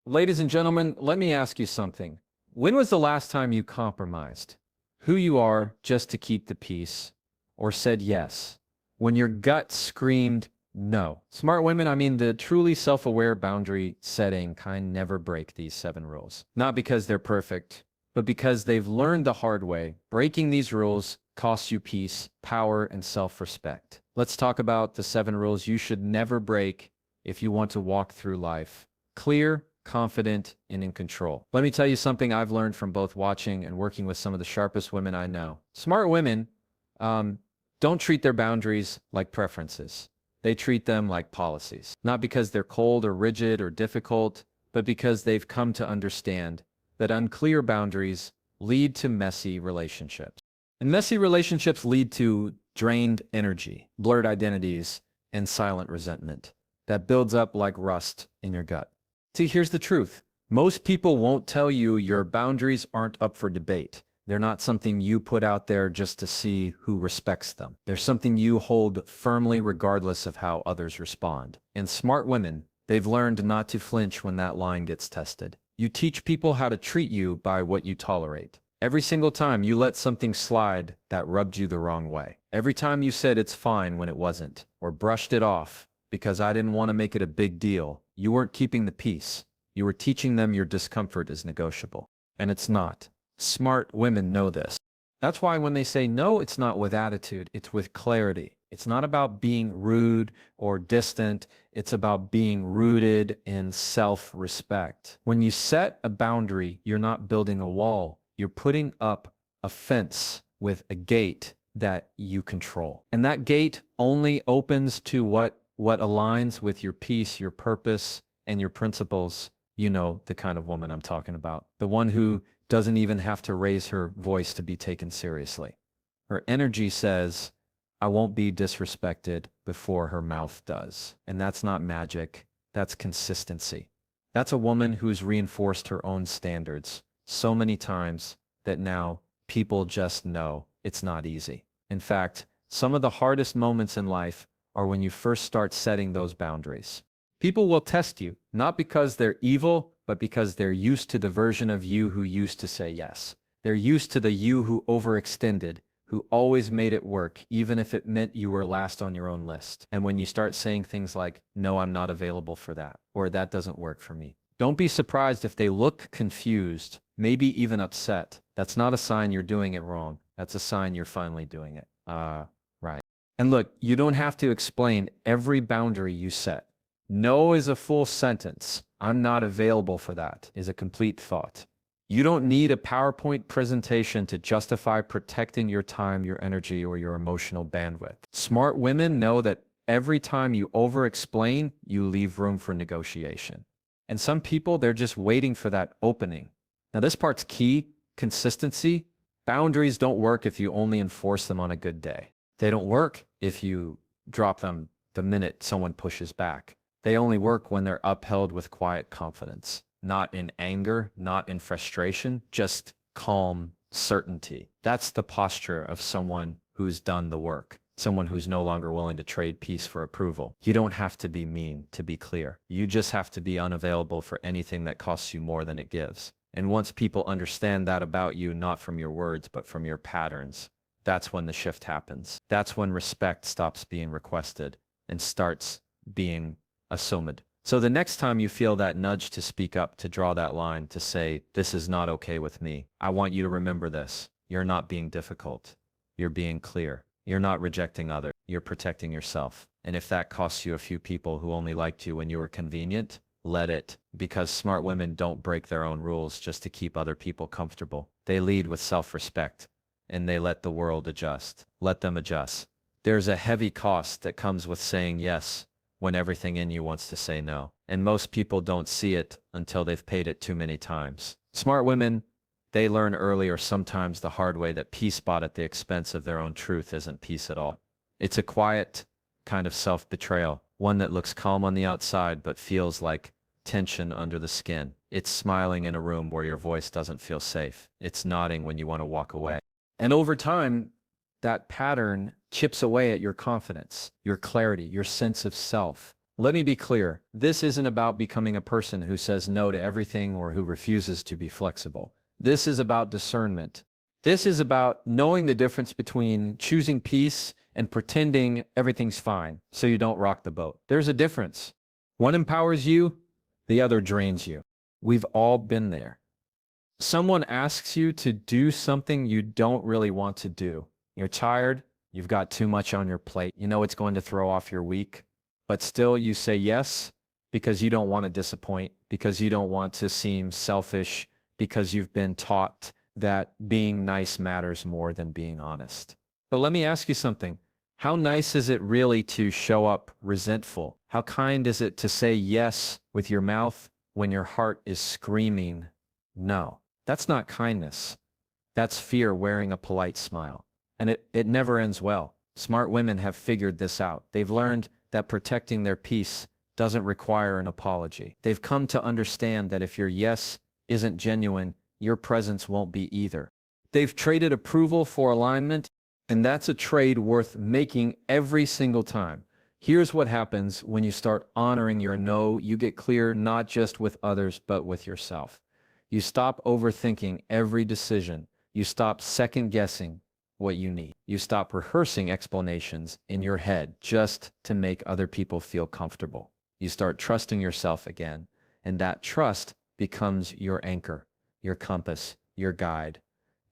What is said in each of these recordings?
Ladies and gentlemen, let me ask you something. When was the last time you compromised who you are just to keep the peace, or said yes when your gut screamed no? Smart women, I mean the truly self-aware boundary setting kind, never break these 7 rules. Not because they're perfect, but because they've learned the hard way. Breaking these rules costs you peace, power, and self-respect. Let's talk about the 7 rules you should never break if you want to walk through life clear, confident, and in control. Let me tell you something I've learned from both watching and working with some of the sharpest women I know. Smart women don't treat their boundaries like preferences. They treat them like policies. Not because they're cold or rigid or difficult, but because they've come to understand that unclear boundaries lead to messy relationships. And messy relationships lead to drained energy, blurred identities, and silent resentment that builds up like rust in your gut. See, here's the truth. Most people won't tell you your boundaries aren't up for debate. They're not something you put out there just to see who respects them. They're something you hold firmly regardless of how others respond. And smart women, they've learned not to flinch when that line gets tested. You teach people how to treat you by what you tolerate. Every single time you let something slide that rubbed you the wrong way. Every time you said it's fine when it wasn't, or brushed it off because I didn't want to make it a big deal, you weren't keeping the peace. You were teaching them your discomfort is negotiable. And it's not. Smart women know this. That's why when they say no, it's not with attitude, it's with clarity. It's not about being rude or distant. It's about being rooted in self-respect. When you set a boundary, you're not building a wall. You're putting up a fence with a gate that you control. And that gate only opens to what aligns with your peace, your purpose, and your principles. You know the kind of woman I'm talking about. The one who doesn't even have to raise her voice to be taken seriously. Her energy says, I won't be disrespected before her mouth does. And that's not magic. That's consistency. That's a woman who's reinforced her own standards so many times that now people just know it's not easy. In fact, some of the hardest moments in life are when you first start setting those boundaries. People will test you, not because they're evil, but because they're used to the version of you who used to say yes. They're used to the you who overextended, who always made it work, even if it meant you were last on your own list. And when you start saying things like, no, I'm not available for that, or that doesn't work for me, don't be surprised if they look confused, maybe even upset. That's not a sign you're doing it wrong. That's a sign you're finally doing it. Right. And look, you don't have to explain every boundary you set. No is a full sentence. I'm not available for that is a complete thought. You don't need a PowerPoint presentation to justify protecting your time, your energy, or your emotional bandwidth. Smart women know that every time you over-explain, you leave room for negotiation. And some people, they're just waiting for that opening. Now, this part's key, consistency. Boundaries don't work if you only enforce them on a good day. They don't work if you drop them the minute someone pushes back. They only work when they're upheld with quiet confidence, not in anger, not in frustration, just calm certainty. That's the posture of someone who's done the work, someone who's no longer willing to trade peace for approval. You don't have to be mean to be clear. You just have to be unavailable for anything that costs you more than it gives. And once people understand that about you, not from your words, but from your patterns, that's when the shift happens. That's when respect stops being requested and starts being assumed. So the next time you feel that nudge to speak up, to draw that line, to say, this is not okay with me, I want you to remember this. You're not being difficult. You're being clear. You're not rejecting others. You're protecting yourself. And if that costs you a few people who only liked you when you were convenient, let it. Because smart women don't break their own rules just to keep other people comfortable. They lead with self-respect, and they let the world adjust. Let them adjust. There's a heavy cost that comes with saying yes when everything in you wants to say no. And most people don't see it until they've paid it too many times. Smart women, they learn early or sometimes the hard way that peace bought at the expense of their own truth isn't peace at all. It's a quiet kind of self-betrayal, one that looks calm on the outside but feels like tension under the skin. It's smiling in a room where your voice doesn't feel safe. It's nodding when you want to walk away. And over time, that pattern chips away at your confidence, your clarity, your sense of self. Let me be clear. This isn't about becoming a person who says no to everything or who refuses to be flexible. This is about discernment. This is about knowing the difference between choosing peace and pretending everything's fine so you don't rock the boat. There's a difference. One empowers you, the other drains you. We've all been there. Someone asks you to do something you don't really want to do. You're tired, you've got too much on your plate, you know it's going to throw off your week, but still you say yes because you don't want to disappoint, because you don't want to seem selfish, because you've been taught that being nice matters more than being honest. But let me ask you something. How nice is it really to show up resentful? How kind is it to say yes with your mouth when your heart is screaming no? That's not kindness. That's fear wearing a polite smile. And it never ends well. Smart women have figured this out. They've learned that protecting their peace doesn't require an apology. They've come to understand that if your yes isn't genuine, your presence won't be either. They've traded approval for alignment, and that's a trade worth making every single time. Here's what happens when you start honoring your no. You get clear not just with others, but with yourself. You stop overthinking every decision. You stop second-guessing what you need. You stop rehearsing explanations in your head just to make other people feel comfortable. You start trusting yourself again, and that trust becomes your anchor, your compass, your guide.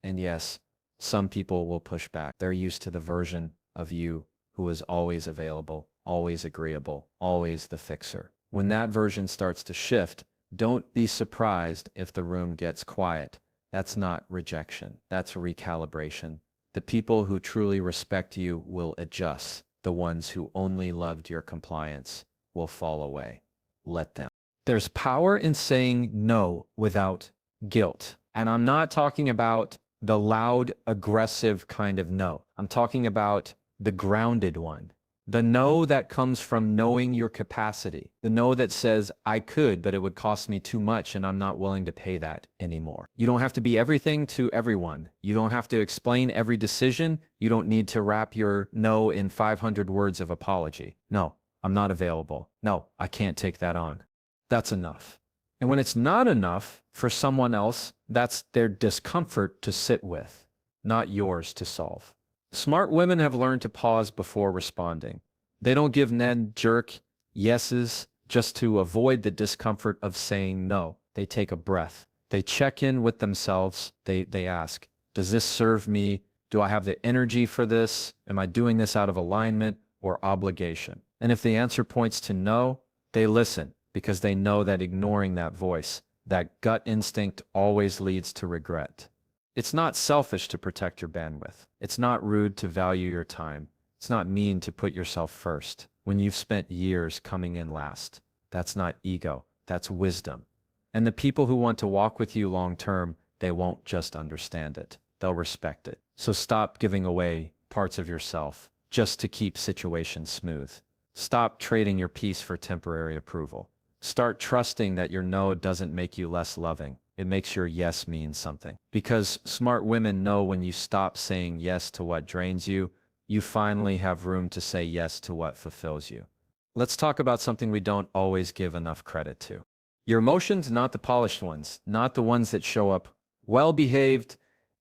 And yes, some people will push back. They're used to the version of you who is always available, always agreeable, always the fixer. When that version starts to shift, don't be surprised if the room gets quiet. That's not rejection. That's recalibration. The people who truly respect you will adjust. The ones who only loved your compliance will fall away. Let them. There's power in saying no without guilt. And I'm not talking about the loud, aggressive kind of no. I'm talking about the grounded one. The no that comes from knowing your capacity. The no that says, I could, but it would cost me too much and I'm not willing to pay that anymore. You don't have to be everything to everyone. You don't have to explain every decision. You don't need to wrap your no in 500 words of apology. No, I'm not available. No, I can't take that on. That's enough. And when it's not enough for someone else, that's their discomfort to sit with, not yours to solve. Smart women have learned to pause before responding. They don't give knee-jerk yeses just to avoid the discomfort of saying no. They take a breath. They check in with themselves. They ask, does this serve me? Do I have the energy for this? Am I doing this out of alignment or obligation? And if the answer points to no, they listen because they know that ignoring that voice, that gut instinct always leads to regret. It's not selfish to protect your bandwidth. It's not rude to value your time. It's not mean to put yourself first when you've spent years coming in last. That's not ego. That's wisdom. And the people who want to walk with you long term, they won't just understand it. They'll respect it. So stop giving away parts of yourself just to keep situations smooth. Stop trading your peace for temporary approval. Start trusting that your no doesn't make you less loving. It makes your yes mean something. Because smart women know when you stop saying yes to what drains you, you finally have room to say yes to what fulfills you. Let's talk about something we don't always give enough credit to. Your emotions, not the polished ones, not the ones that show up well-behaved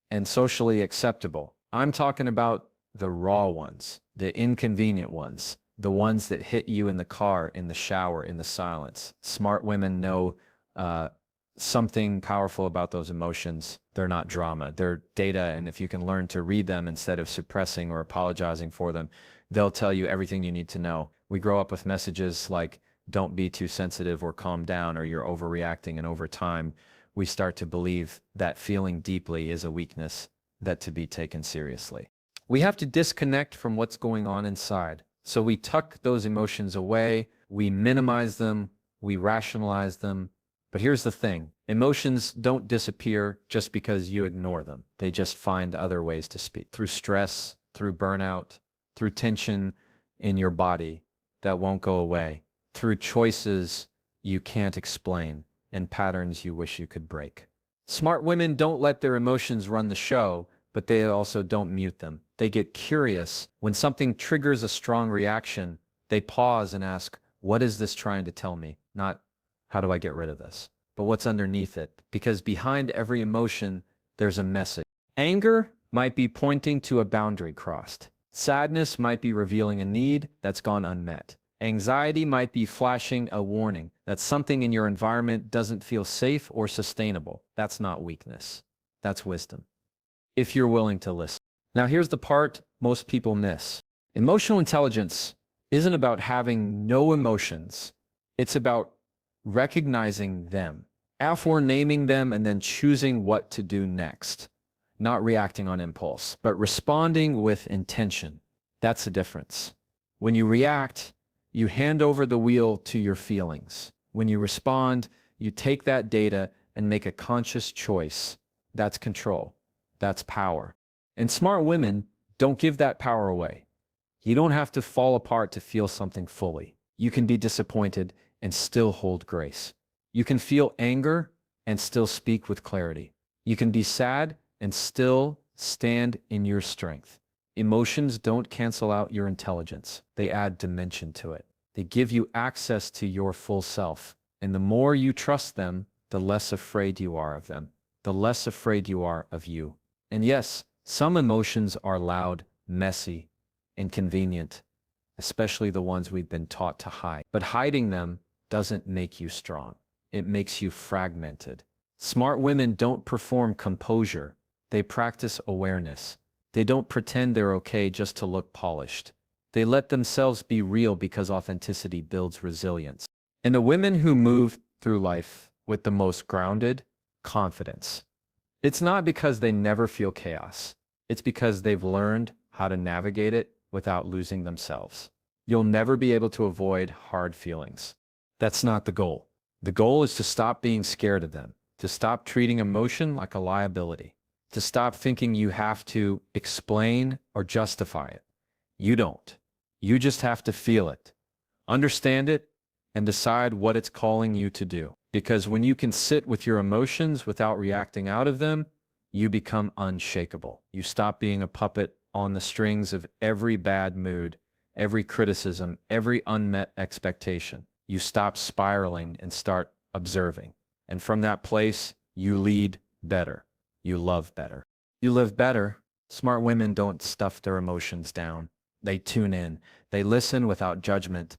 and socially acceptable. I'm talking about the raw ones, the inconvenient ones, the ones that hit you in the car, in the shower, in the silence. Smart women know something powerful about those emotions. They're not drama. They're data, and if you can learn to read them instead of suppressing or apologizing for them, they'll tell you everything you need to know. We grow up with messages like, don't be too sensitive or calm down or you're overreacting, and over time, we start to believe that feeling deeply is a weakness that to be taken seriously. We have to disconnect from what's going on inside. So we tuck those emotions away, we minimize them, we rationalize them. But here's the thing, emotions don't disappear just because you ignore them. They just find other ways to speak. Through stress, through burnout, through tension in your body that won't go away, through choices you can't explain, and patterns you wish you could break. Smart women don't let their emotions run the show, but they also don't mute them. They get curious. When something triggers a strong reaction, they pause and ask, What is this trying to tell me? Not how do I get rid of this, but what's underneath it? Because behind every emotion, there's a message. Anger might be pointing to a boundary crossed. Sadness might be revealing a need that's gone unmet. Anxiety might be flashing a warning that something in your environment doesn't feel safe or sustainable. That's not weakness. That's wisdom. If you're willing to listen. Now here's the part most people miss. Emotional intelligence isn't about having no emotions. It's about recognizing them. After naming them and then choosing what to do next. Not reacting on impulse, but responding with intention. That's the difference. When you react, you hand over the wheel to your feelings. When you respond, you take that data and make a conscious choice. That's control. That's power. And smart women don't give that power away. You don't have to fall apart to feel something fully. You can be disappointed and still hold grace. You can feel anger and still speak with clarity. You can be sad and still stand in your strength. Emotions don't cancel out your intelligence. They add dimension to it. They give you access to your full self. And the more you trust them, the less afraid you are of them. The less afraid you are of you. And yes, some emotions are loud, messy, inconvenient, especially the ones we've been taught to hide. But hiding them doesn't make you strong. It makes you fragmented. Smart women don't perform composure. They practice awareness. They don't pretend they're okay just to look polished. They let themselves be real because authenticity builds resilience. And the women who move through life with the most grounded confidence, it's not because they never feel chaos. It's because they've learned how to navigate it without losing themselves. You'll never be able to avoid hard feelings. That's not the goal. The goal is to stop being scared of them, to stop treating emotion like a liability, to stop thinking you have to explain or justify it. You don't. You just have to feel it, understand it, and decide what it's calling you to do. Because when you can sit with your emotions without reacting out of them, you become unshakable. You stop being a puppet on the strings of every bad mood, every criticism, every unmet expectation. You stop spiraling and start observing. And from that place, you lead better. You love better. You live better. Smart women don't stuff their emotions down. They tune in. They listen without judgment.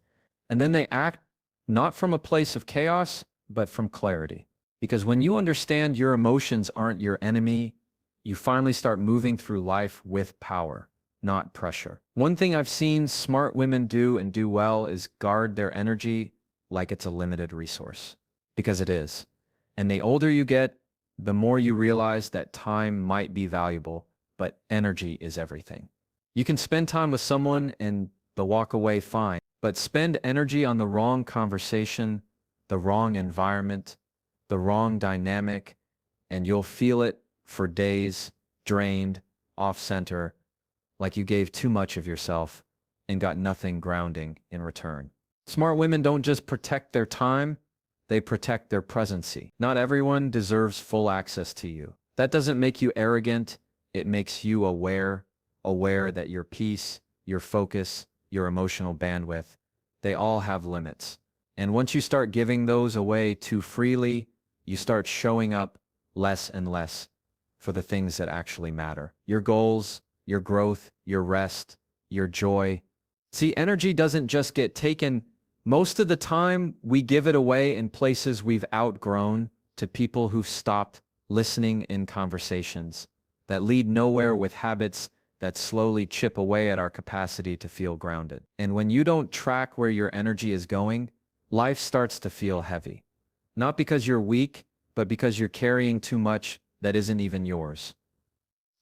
And then they act not from a place of chaos, but from clarity. Because when you understand your emotions aren't your enemy, you finally start moving through life with power, not pressure. One thing I've seen smart women do and do well is guard their energy like it's a limited resource. Because it is. And the older you get, the more you realize that time might be valuable, but energy is everything. You can spend time with someone and they'll walk away fine, but spend energy on the wrong conversation, the wrong environment, the wrong dynamic, and you'll feel it for days, drained, off-center, like you gave too much of yourself and got nothing grounding in return. Smart women don't just protect their time, they protect their presency. Not everyone deserves full access to you. That doesn't make you arrogant. It makes you aware that your peace, your focus, your emotional bandwidth, they all have limits. And once you start giving those away too freely, you start showing up less and less for the things that actually matter. Your goals, your growth, your rest, your joy. See, energy doesn't just get taken. Most of the time, we give it away in places we've outgrown, to people who've stopped listening in conversations that lead nowhere, with habits that slowly chip away at our capacity to feel grounded. And when you don't track where your energy is going, life starts to feel heavy. Not because you're weak, but because you're carrying too much that isn't even yours.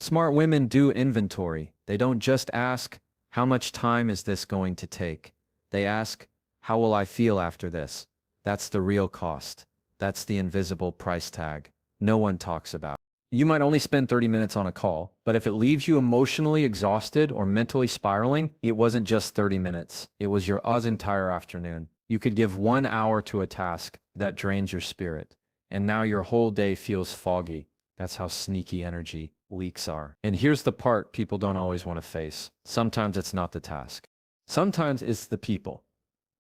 Smart women do inventory. They don't just ask, how much time is this going to take? They ask, how will I feel after this? That's the real cost. That's the invisible price tag no one talks about. You might only spend 30 minutes on a call, but if it leaves you emotionally exhausted or mentally spiraling, it wasn't just 30 minutes. It was your entire afternoon. You could give 1 hour to a task that drains your spirit, and now your whole day feels foggy. That's how sneaky energy leaks are. And here's the part people don't always want to face. Sometimes it's not the task. Sometimes it's the people.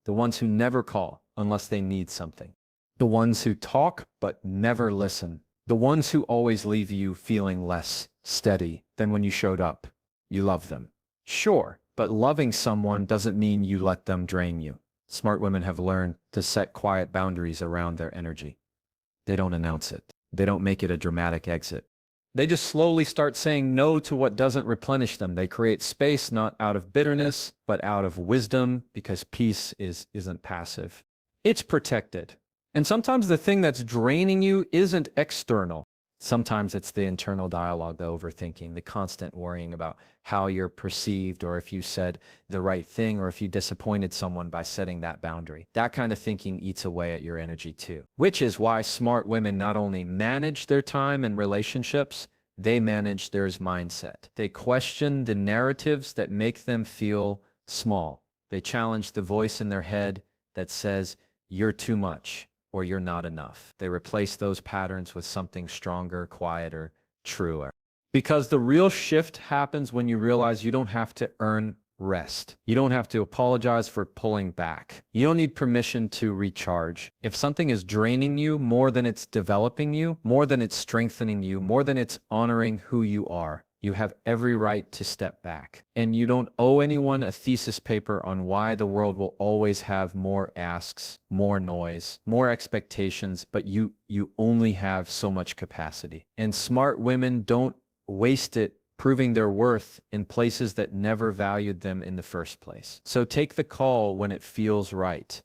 The ones who never call unless they need something. The ones who talk but never listen. The ones who always leave you feeling less steady than when you showed up. You love them. Sure, but loving someone doesn't mean you let them drain you. Smart women have learned to set quiet boundaries around their energy. They don't announce it. They don't make it a dramatic exit. They just slowly start saying no to what doesn't replenish them. They create space not out of bitterness, but out of wisdom, because peace isn't passive. It's protected. And sometimes the thing that's draining you isn't external. Sometimes it's the internal dialogue, the overthinking, the constant worrying about how you're perceived, or if you said the right thing, or if you disappointed someone by setting that boundary. That kind of thinking eats away at your energy too. Which is why smart women not only manage their time and relationships, they manage their mindset. They question the narratives that make them feel small. They challenge the voice in their head that says, "You're too much," or "You're not enough." They replace those patterns with something stronger, quieter, truer. Because the real shift happens when you realize you don't have to earn rest. You don't have to apologize for pulling back. You don't need permission to recharge. If something is draining you more than it's developing you, more than it's strengthening you, more than it's honoring who you are, you have every right to step back. And you don't owe anyone a thesis paper on why the world will always have more asks, more noise, more expectations, but you only have so much capacity. And smart women don't waste it proving their worth in places that never valued them in the first place. So take the call when it feels right.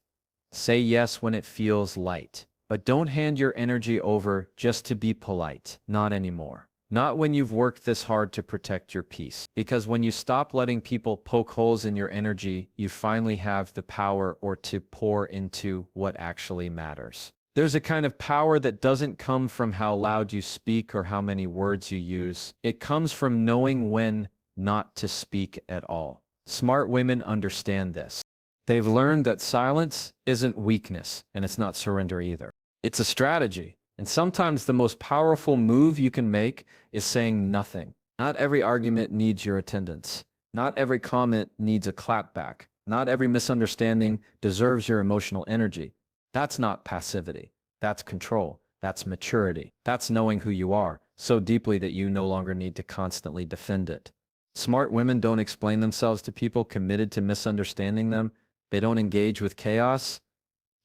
Say yes when it feels light. But don't hand your energy over just to be polite. Not anymore. Not when you've worked this hard to protect your peace. Because when you stop letting people poke holes in your energy, you finally have the power to pour into what actually matters. There's a kind of power that doesn't come from how loud you speak or how many words you use. It comes from knowing when not to speak at all. Smart women understand this. They've learned that silence isn't weakness, and it's not surrender either. It's a strategy. And sometimes the most powerful move you can make is saying nothing. Not every argument needs your attendance. Not every comment needs a clapback. Not every misunderstanding deserves your emotional energy. That's not passivity. That's control. That's maturity. That's knowing who you are so deeply that you no longer need to constantly defend it. Smart women don't explain themselves to people committed to misunderstanding them. They don't engage with chaos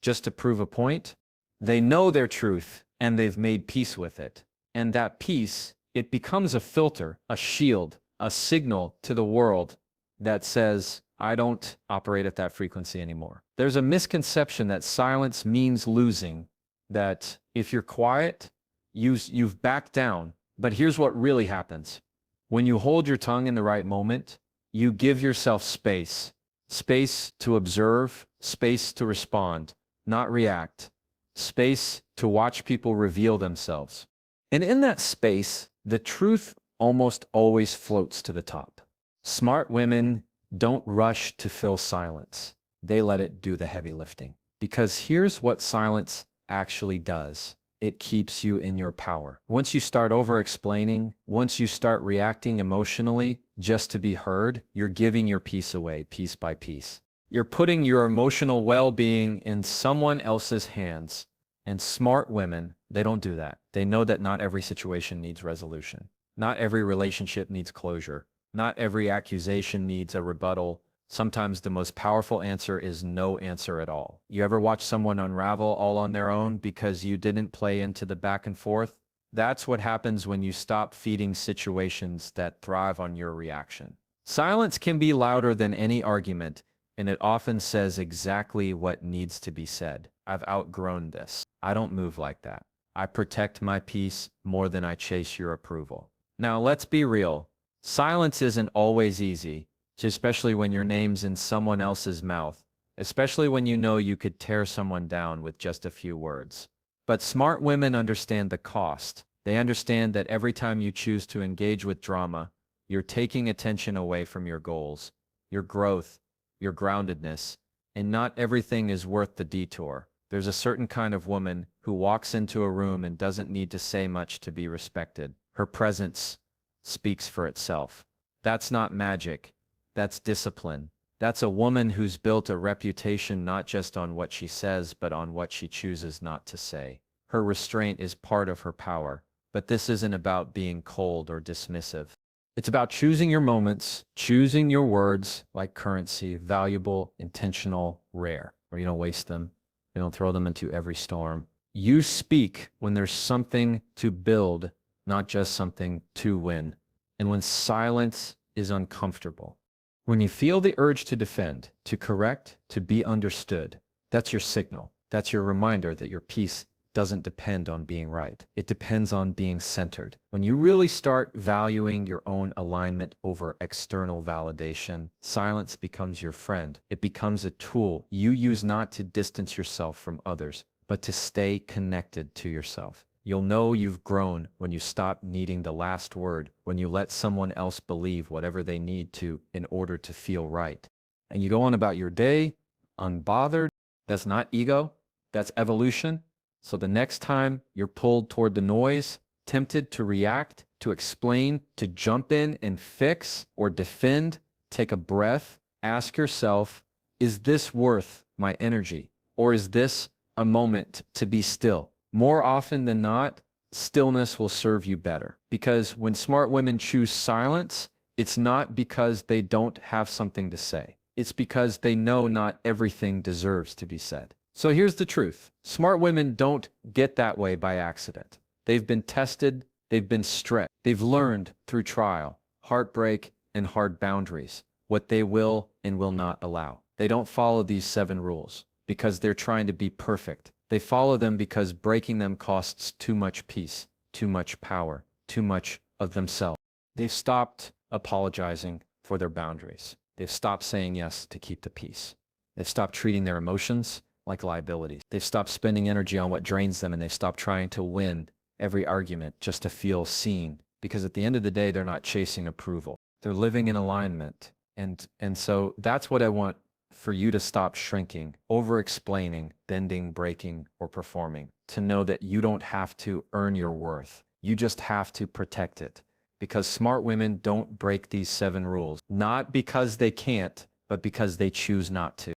just to prove a point. They know their truth, and they've made peace with it. And that peace, it becomes a filter, a shield, a signal to the world that says, I don't operate at that frequency anymore. There's a misconception that silence means losing, that if you're quiet, you've backed down. But here's what really happens. When you hold your tongue in the right moment, you give yourself space. Space to observe, space to respond, not react. Space to watch people reveal themselves. And in that space, the truth almost always floats to the top. Smart women don't rush to fill silence. They let it do the heavy lifting. Because here's what silence actually does. It keeps you in your power. Once you start over-explaining, once you start reacting emotionally just to be heard, you're giving your peace away piece by piece. You're putting your emotional well-being in someone else's hands. And smart women, they don't do that. They know that not every situation needs resolution. Not every relationship needs closure. Not every accusation needs a rebuttal. Sometimes the most powerful answer is no answer at all. You ever watch someone unravel all on their own because you didn't play into the back and forth? That's what happens when you stop feeding situations that thrive on your reaction. Silence can be louder than any argument, and it often says exactly what needs to be said. I've outgrown this. I don't move like that. I protect my peace more than I chase your approval. Now, let's be real. Silence isn't always easy, especially when your name's in someone else's mouth, especially when you know you could tear someone down with just a few words. But smart women understand the cost. They understand that every time you choose to engage with drama, you're taking attention away from your goals, your growth, your groundedness, and not everything is worth the detour. There's a certain kind of woman who walks into a room and doesn't need to say much to be respected. Her presence speaks for itself. That's not magic. That's discipline. That's a woman who's built a reputation not just on what she says, but on what she chooses not to say. Her restraint is part of her power, but this isn't about being cold or dismissive. It's about choosing your moments, choosing your words like currency, valuable, intentional, rare, or you don't waste them. You don't throw them into every storm. You speak when there's something to build, not just something to win. And when silence is uncomfortable. When you feel the urge to defend, to correct, to be understood, that's your signal. That's your reminder that your peace doesn't depend on being right. It depends on being centered. When you really start valuing your own alignment over external validation, silence becomes your friend. It becomes a tool you use not to distance yourself from others, but to stay connected to yourself. You'll know you've grown when you stop needing the last word, when you let someone else believe whatever they need to in order to feel right. And you go on about your day, unbothered. That's not ego, that's evolution. So the next time you're pulled toward the noise, tempted to react, to explain, to jump in and fix or defend, take a breath, ask yourself, is this worth my energy? Or is this a moment to be still? More often than not, stillness will serve you better. Because when smart women choose silence, it's not because they don't have something to say. It's because they know not everything deserves to be said. So here's the truth. Smart women don't get that way by accident. They've been tested, they've been stretched, they've learned through trial, heartbreak, and hard boundaries, what they will and will not allow. They don't follow these 7 rules because they're trying to be perfect. They follow them because breaking them costs too much peace, too much power, too much of themselves. They've stopped apologizing for their boundaries. They've stopped saying yes to keep the peace. They've stopped treating their emotions like liabilities. They've stopped spending energy on what drains them, and they've stopped trying to win every argument just to feel seen. Because at the end of the day, they're not chasing approval. They're living in alignment. And so that's what I want for you to stop shrinking, over-explaining, bending, breaking, or performing. To know that you don't have to earn your worth. You just have to protect it. Because smart women don't break these 7 rules. Not because they can't, but because they choose not to.